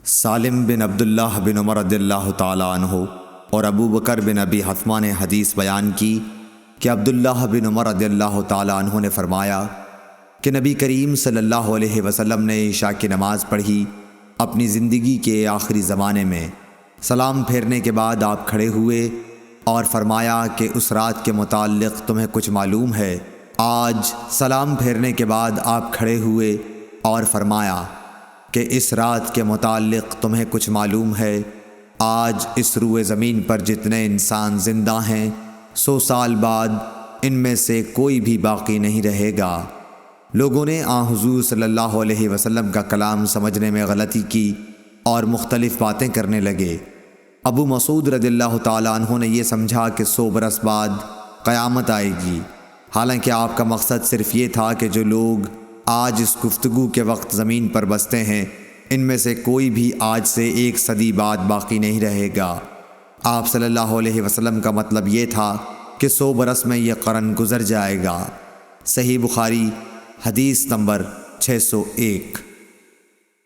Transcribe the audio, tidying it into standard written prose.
سالم بن عبداللہ بن عمر رضی اللہ تعالیٰ عنہ اور ابو بکر بن ابی حتمہ نے حدیث بیان کی کہ عبداللہ بن عمر رضی اللہ تعالیٰ عنہ نے فرمایا کہ نبی کریم صلی اللہ علیہ وسلم نے عشاء کی نماز پڑھی اپنی زندگی کے آخری زمانے میں۔ سلام پھیرنے کے بعد آپ کھڑے ہوئے اور فرمایا کہ اس رات کے متعلق تمہیں کچھ معلوم ہے؟ آج سلام پھیرنے کے بعد آپ کھڑے ہوئے اور فرمایا کہ اس رات کے متعلق تمہیں کچھ معلوم ہے؟ آج اس روئے زمین پر جتنے انسان زندہ ہیں 100 سال بعد ان میں سے کوئی بھی باقی نہیں رہے گا۔ لوگوں نے حضور صلی اللہ علیہ وسلم کا کلام سمجھنے میں غلطی کی اور مختلف باتیں کرنے لگے۔ ابو مسعود رضی اللہ تعالیٰ عنہ نے یہ سمجھا کہ 100 برس بعد قیامت آئے گی، حالانکہ آپ کا مقصد صرف یہ تھا کہ جو لوگ آج اس گفتگو کے وقت زمین پر بستے ہیں ان میں سے کوئی بھی آج سے 1 صدی بعد باقی نہیں رہے گا۔ آپ صلی اللہ علیہ وسلم کا مطلب یہ تھا کہ 100 برس میں یہ قرن گزر جائے گا۔ صحیح بخاری حدیث نمبر 601۔